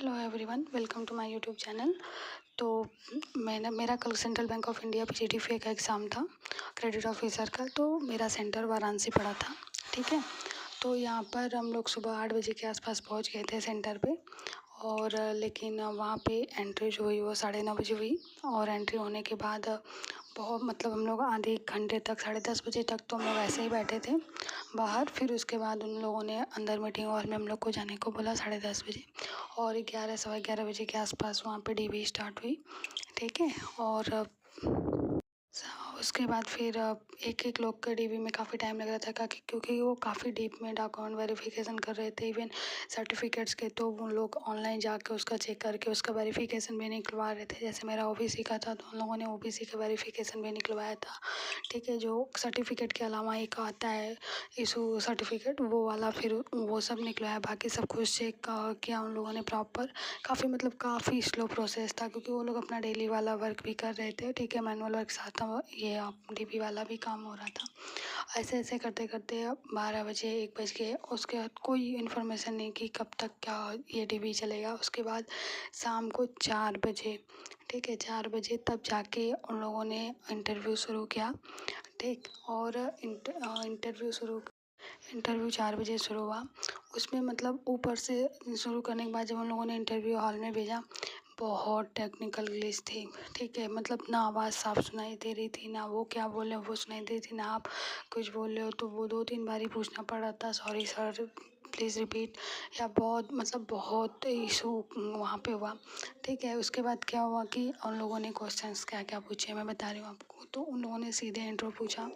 Hello everyone, welcome to my YouTube channel. तो मेरा कल Central Bank of India PGDFA का एग्ज़ाम था, क्रेडिट ऑफिसर का। तो मेरा सेंटर वाराणसी पड़ा था, ठीक है। तो यहाँ पर हम लोग सुबह 8 बजे के आसपास पहुँच गए थे सेंटर पे। और लेकिन वहाँ पे एंट्री जो हुई वो 9:30 बजे हुई। और एंट्री होने के बाद बहुत हम लोग आधे एक घंटे तक, 10:30 बजे तक तो हम लोग ऐसे ही बैठे थे बाहर। फिर उसके बाद उन लोगों ने अंदर मीटिंग हॉल में हम लोग को जाने को बोला 10:30 बजे। और 11 सवा 11 बजे के आसपास वहाँ पे DB स्टार्ट हुई, ठीक है। और उसके बाद फिर एक एक लोग के DB में काफ़ी टाइम लग रहा था, क्योंकि वो काफ़ी डीप में डॉक्यूमेंट वेरिफिकेशन कर रहे थे, इवन सर्टिफिकेट्स के। तो वो लोग ऑनलाइन जाके उसका चेक करके उसका वेरिफिकेशन भी निकलवा रहे थे। जैसे मेरा OBC का था तो उन लोगों ने OBC का वेरिफिकेशन भी निकलवाया था, ठीक है। जो सर्टिफिकेट के अलावा एक आता है इशू सर्टिफिकेट, वो वाला फिर वो सब निकलवाया। बाकी सब कुछ चेक किया उन लोगों ने प्रॉपर। काफ़ी स्लो प्रोसेस था, क्योंकि वो लोग अपना डेली वाला वर्क भी कर रहे थे, ठीक है। मैनुअल वर्क साथ था, ये DB वाला भी काम हो रहा था। ऐसे ऐसे करते करते अब 12 बजे 1 बज गए। उसके बाद कोई इन्फॉर्मेशन नहीं कि कब तक क्या ये DB चलेगा। उसके बाद शाम को 4 बजे, ठीक है, 4 बजे तब जाके उन लोगों ने इंटरव्यू शुरू किया, ठीक। और इंटरव्यू 4 बजे शुरू हुआ। उसमें ऊपर से शुरू करने के बाद जब उन लोगों ने इंटरव्यू हॉल में भेजा, बहुत टेक्निकल ग्लिच थी, ठीक है। ना आवाज़ साफ सुनाई दे रही थी, ना वो क्या बोल रहे हो वो सुनाई दे रही थी, ना आप कुछ बोल रहे हो तो वो 2-3 बार ही पूछना पड़ रहा था, सॉरी सर प्लीज़ रिपीट। या बहुत इशू वहाँ पे हुआ, ठीक है। उसके बाद क्या हुआ कि उन लोगों ने क्वेश्चंस क्या क्या पूछे मैं बता रही हूँ आपको। तो उन लोगों ने सीधे इंट्रो पूछा।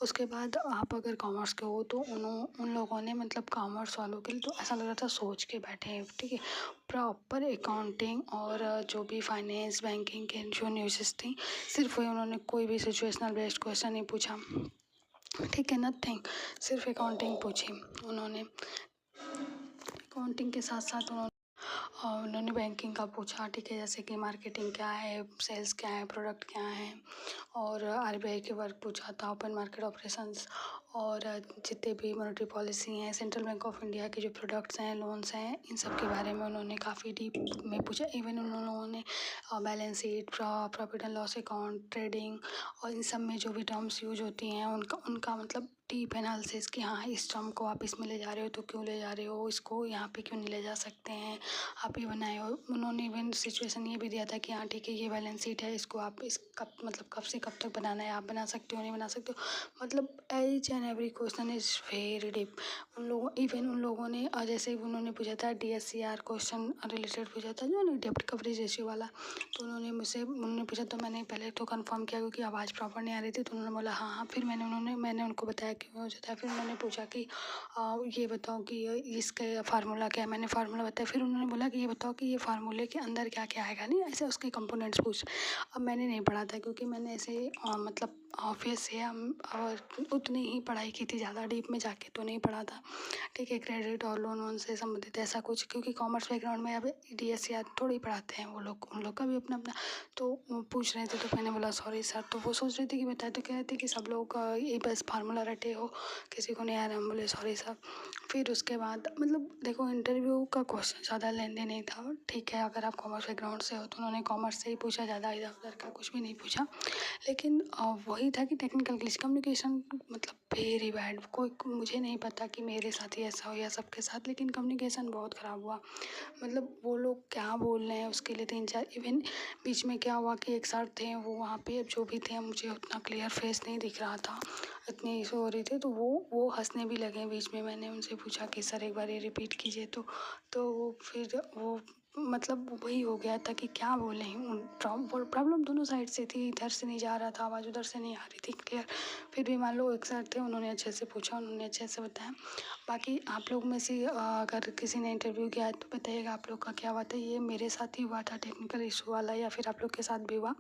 उसके बाद आप अगर कॉमर्स के हो तो उन लोगों ने कॉमर्स वालों के लिए तो ऐसा लग रहा था सोच के बैठे हैं, ठीक है। प्रॉपर अकाउंटिंग और जो भी फाइनेंस बैंकिंग के जो न्यूज़ेस थी, सिर्फ वही उन्होंने, कोई भी सिचुएशनल बेस्ड क्वेश्चन नहीं पूछा, ठीक है, नथिंग। सिर्फ अकाउंटिंग पूछी उन्होंने। अकाउंटिंग के साथ साथ उन्होंने बैंकिंग का पूछा, ठीक है। जैसे कि मार्केटिंग क्या है, सेल्स क्या है, प्रोडक्ट क्या है। और RBI के वर्क पूछा था, ओपन मार्केट ऑपरेशंस, और जितने भी मॉनेटरी पॉलिसी हैं, सेंट्रल बैंक ऑफ इंडिया के जो प्रोडक्ट्स हैं, लोन्स हैं, इन सब के बारे में उन्होंने काफ़ी डीप में पूछा। इवन उन लोगों ने balance sheet, profit and loss account, trading और इन सब में जो भी टर्म्स यूज होती हैं उनका डीप एनालिसिस कि हाँ इस टर्म को आप इसमें ले जा रहे हो तो क्यों ले जा रहे हो, इसको यहाँ पे क्यों नहीं ले जा सकते हैं, आप ये बनाए हो। उन्होंने इवन सिचुएशन ये भी दिया था कि हाँ ठीक है ये बैलेंस शीट है, इसको आप इस कब से कब तक बनाना है, आप बना सकते हो नहीं बना सकते हो। Each and every question is very deep. उन लोगों ने जैसे उन्होंने पूछा था DSCR क्वेश्चन रिलेटेड पूछा था, जो डेब्ट कवरेज रेशियो वाला। तो उन्होंने पूछा तो मैंने पहले तो कंफर्म किया, क्योंकि आवाज़ प्रॉपर नहीं आ रही थी। तो उन्होंने बोला हाँ हाँ। फिर मैंने उनको बताया क्यों हो जाता है। फिर उन्होंने पूछा कि ये बताओ कि इसका फार्मूला क्या है। मैंने फार्मूला बताया। फिर उन्होंने बोला कि ये बताओ कि ये फार्मूले के अंदर क्या क्या आएगा, नहीं ऐसे उसके कंपोनेंट्स पूछ। अब मैंने नहीं पढ़ा था, क्योंकि मैंने ऐसे ऑफिस से और उतनी ही पढ़ाई की थी, ज़्यादा डीप में जाके तो नहीं पढ़ा था, ठीक है। क्रेडिट और लोन से संबंधित ऐसा कुछ, क्योंकि कॉमर्स बैकग्राउंड में अब DSCR थोड़ी पढ़ाते हैं वो लोग, उन लोग का भी अपना अपना। तो वो पूछ रहे थे तो मैंने बोला सॉरी सर। तो वो सोच रही थी कि बताए, तो कह रहे थे कि सब लोग ये बस फार्मूला रटे हो, किसी को नहीं आ रहा। हम बोले सॉरी सर। फिर उसके बाद देखो इंटरव्यू का क्वेश्चन ज़्यादा लेंदी नहीं था, ठीक है। अगर आप कॉमर्स बैकग्राउंड से हो तो उन्होंने कॉमर्स से ही पूछा, ज़्यादा इधर उधर का कुछ भी नहीं पूछा। लेकिन वही था कि technical glitch, communication very bad. मुझे नहीं पता कि मेरे साथ ही ऐसा हो या सबके साथ, लेकिन कम्युनिकेशन बहुत ख़राब हुआ। वो लोग क्या बोल रहे हैं उसके लिए 3-4 इवन बीच में क्या हुआ कि एक सर थे, वो वहाँ पे जो भी थे, मुझे उतना क्लियर फेस नहीं दिख रहा था, इतनी इशू हो रही थी। तो वो हंसने भी लगे बीच में। मैंने उनसे पूछा कि सर एक बार ये रिपीट कीजिए। तो वो फिर वो वही हो गया था कि क्या बोले। प्रॉब्लम दोनों साइड से थी, इधर से नहीं जा रहा था आवाज़, उधर से नहीं आ रही थी क्लियर। फिर भी मान लो एक सर थे, उन्होंने अच्छे से पूछा, उन्होंने अच्छे से बताया। बाकी आप लोग में से अगर किसी ने इंटरव्यू किया है तो बताइएगा आप लोग का क्या हुआ था। ये मेरे साथ ही हुआ था टेक्निकल इशू वाला, या फिर आप लोग के साथ भी हुआ।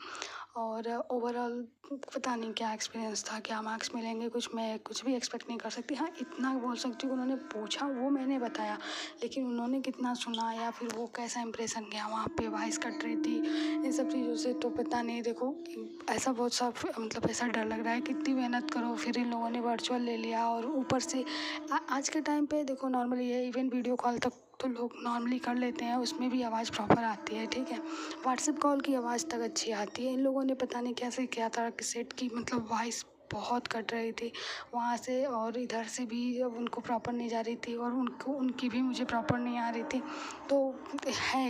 और ओवरऑल पता नहीं क्या एक्सपीरियंस था, क्या मार्क्स मिलेंगे, मैं कुछ भी एक्सपेक्ट नहीं कर सकती। हाँ इतना बोल सकती हूँ, उन्होंने पूछा वो मैंने बताया, लेकिन उन्होंने कितना सुना या फिर वो कैसा इंप्रेशन गया वहाँ पे, वॉइस कट रही थी, इन सब चीज़ों से तो पता नहीं। देखो ऐसा बहुत सा ऐसा डर लग रहा है, कितनी मेहनत करो, फिर इन लोगों ने वर्चुअल ले लिया। और ऊपर से आज के टाइम पे देखो नॉर्मली है, इवन वीडियो कॉल तक तो लोग नॉर्मली कर लेते हैं, उसमें भी आवाज़ प्रॉपर आती है, ठीक है। व्हाट्सएप कॉल की आवाज़ तक अच्छी आती है। इन लोगों ने पता नहीं कैसे किया था कि सेट की मतलब वॉइस बहुत कट रही थी वहाँ से, और इधर से भी अब उनको प्रॉपर नहीं जा रही थी, और उनको उनकी भी मुझे प्रॉपर नहीं आ रही थी। तो है